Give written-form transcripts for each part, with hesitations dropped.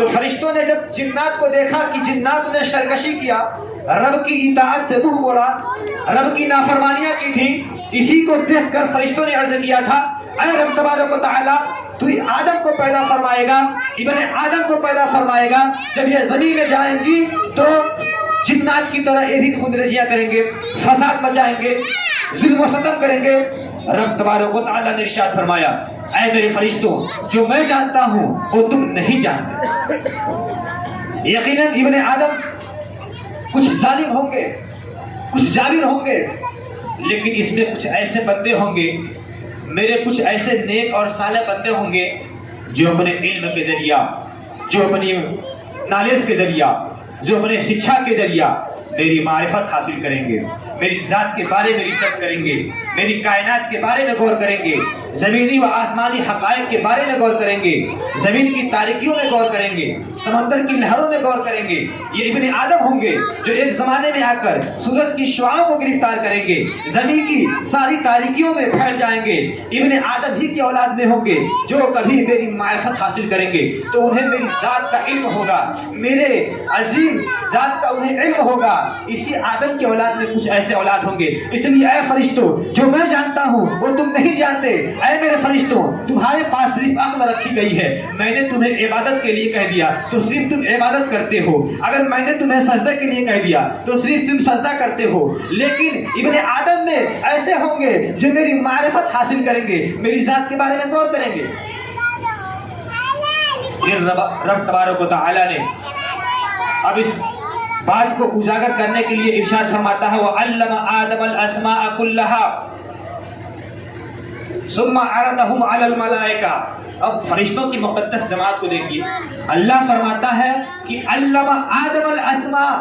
تو فرشتوں نے جب جنات کو دیکھا کہ جنات نے سرکشی کیا، رب کی اطاعت سے منہ موڑا، رب کی نافرمانیاں کی تھی، اسی کو دیکھ کر فرشتوں نے عرض کیا تھا اے رب تبارک و تعالی تو آدم کو پیدا فرمائے گا، ابن آدم کو پیدا فرمائے گا، جب یہ زمین میں جائیں گی تو جنات کی طرح یہ بھی خون ریزیاں کریں گے، فساد مچائیں گے، ظلم و ستم کریں گے۔ رب تبارک و تعالی نے ارشاد فرمایا اے میرے فرشتوں، جو میں جانتا ہوں وہ تم نہیں جانتے۔ یقیناً ابن آدم کچھ ظالم ہوں گے، کچھ جابر ہوں گے، لیکن اس میں کچھ ایسے بندے ہوں گے، میرے کچھ ایسے نیک اور صالح بندے ہوں گے جو اپنے علم کے ذریعہ، جو اپنی نالج کے ذریعہ، جو اپنے شکشا کے ذریعہ میری معرفت حاصل کریں گے، میری ذات کے بارے میں ریسرچ کریں گے، میری کائنات کے بارے میں غور کریں گے، زمینی و آسمانی حقائق کے بارے میں غور کریں گے، زمین کی تاریکیوں میں غور کریں گے، سمندر کی لہروں میں غور کریں گے۔ یہ ابن آدم ہوں گے جو ایک زمانے میں آ کر سورج کی شعاعوں کو گرفتار کریں گے، زمین کی ساری تاریکیوں میں پھیل جائیں گے۔ ابن آدم ہی کی اولاد میں ہوں گے جو کبھی میری معرفت حاصل کریں گے تو انہیں میری ذات کا علم ہوگا، میرے عظیم ذات کا انہیں علم ہوگا۔ اسی آدم کی اولاد میں کچھ ایسے اولاد ہوں گے، اس لیے اے فرشتوں، جو میں جانتا ہوں وہ تم نہیں جانتے۔ اے میرے فرشتوں، تمہارے پاس صرف عقل رکھی گئی ہے، میں نے تمہیں عبادت کے لیے کہہ دیا تو صرف تم عبادت کرتے ہو، اگر میں نے تمہیں سجدہ کے لیے کہہ دیا تو صرف تم سجدہ کرتے ہو۔ لیکن ابن آدم میں ایسے ہوں گے جو میری معرفت حاصل کریں گے، میری ذات کے بارے میں غور کریں گے۔ پھر رب تبارک و تعالی نے اب اس بات کو اجاگر کرنے کے لیے ارشاد فرماتا ہے وَعَلَّمَ آدَمَ الْأَسْمَاءَ كُلَّهَا ثُمَّ عَرَضَهُمْ عَلَى الْمَلَائِكَةِ۔ اب فرشتوں کی مقدس جماعت کو دیکھیے، اللہ فرماتا ہے کہ علّم آدم الاسماء،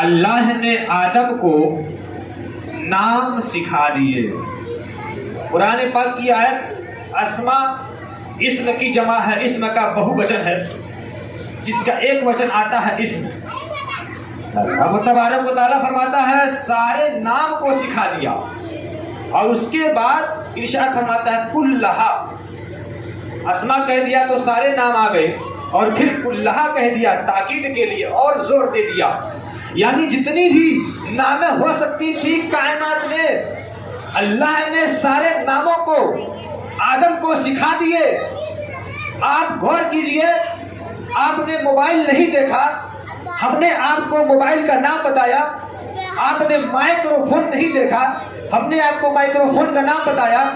اللہ نے آدم کو نام سکھا دیے۔ قرآن پاک کی آیت اسماء اسم کی جمع ہے، اسم کا بہو وچن ہے، جس کا ایک وچن آتا ہے اسم۔ اب تبارک و تعالیٰ فرماتا ہے سارے نام کو سکھا دیا، اور اس کے بعد ارشاد فرماتا ہے کلھا، اسماء کہہ دیا تو سارے نام آ گئے، اور پھر کلھا کہہ دیا تاکید کے لیے اور زور دے دیا، یعنی جتنی بھی نامیں ہو سکتی تھی کائنات میں اللہ نے سارے ناموں کو آدم کو سکھا دیے۔ آپ غور کیجئے، آپ نے موبائل نہیں دیکھا، ہم نے آپ کو موبائل کا نام بتایا۔ آپ نے مائکرو فون نہیں دیکھا، ہم نے آپ کو مائکرو فون کا نام بتایا۔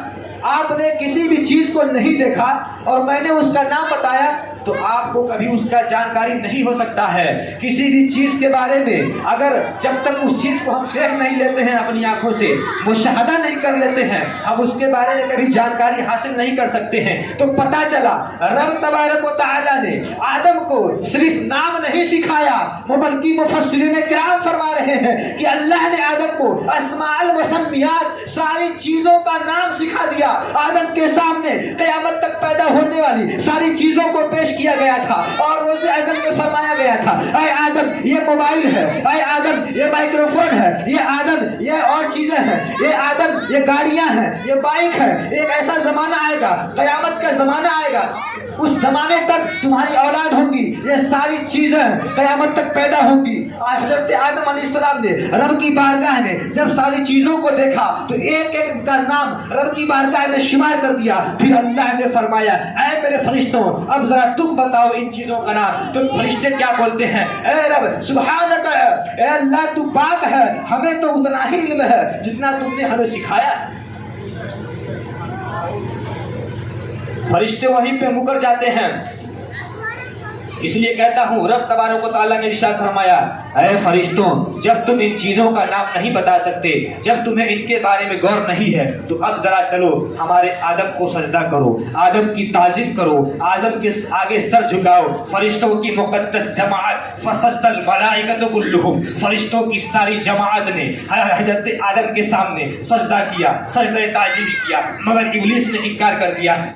آپ نے کسی بھی چیز کو نہیں دیکھا اور میں نے اس کا نام بتایا، تو آپ کو کبھی اس کا جانکاری نہیں ہو سکتا ہے۔ کسی بھی چیز کے بارے میں اگر جب تک اس چیز کو ہم دیکھ نہیں لیتے ہیں، اپنی آنکھوں سے مشاہدہ نہیں کر لیتے ہیں، ہم اس کے بارے میں کبھی جانکاری حاصل نہیں کر سکتے ہیں۔ تو پتہ چلا رب تبارک و تعالی نے آدم کو صرف نام نہیں سکھایا، بلکہ مفسرین کرام فرما رہے ہیں کہ اللہ نے آدم کو اسماء المسمیات، ساری چیزوں کا نام سکھا دیا۔ آدم کے سامنے قیامت تک پیدا ہونے والی ساری چیزوں کو پیش کیا گیا تھا، اور روز ازل میں فرمایا گیا تھا اے آدم یہ موبائل ہے، اے آدم یہ مائکرو فون ہے، یہ آدم یہ اور چیزیں ہیں، یہ آدم یہ گاڑیاں ہیں، یہ بائک ہے۔ ایک ایسا زمانہ آئے گا، قیامت کا زمانہ آئے گا، اس زمانے تک تمہاری اولاد ہوگی، یہ ساری چیزیں قیامت تک پیدا ہوں گی۔ حضرت آدم علیہ السلام نے رب کی بارگاہ میں جب ساری چیزوں کو دیکھا تو ایک ایک کا نام رب کی بارگاہ میں شمار کر دیا۔ پھر اللہ نے فرمایا اے میرے فرشتوں، اب ذرا تم بتاؤ ان چیزوں کا نام۔ تو فرشتے کیا بولتے ہیں؟ اے رب سبحانک، اے اللہ تو پاک ہے، ہمیں تو اتنا ہی علم ہے جتنا تم نے ہمیں سکھایا۔ فرشتے وہیں پہ مکر جاتے ہیں۔ اس لیے کہتا ہوں رب تبارک و تعالیٰ نے ارشاد فرمایا اے فرشتوں، جب تم ان چیزوں کا نام نہیں بتا سکتے، جب تمہیں ان کے بارے میں غور نہیں ہے، تو اب ذرا چلو ہمارے آدم کو سجدہ کرو، آدم کی تعظیم کرو، آدم کے آگے سر جھکاؤ۔ فرشتوں کی مقدس جماعت فسجد الملائکۃ کلھم، فرشتوں کی ساری جماعت نے حضرت آدم کے سامنے سجدہ کیا، سجدہ تعظیم کیا، مگر ابلیس نے انکار کر دیا۔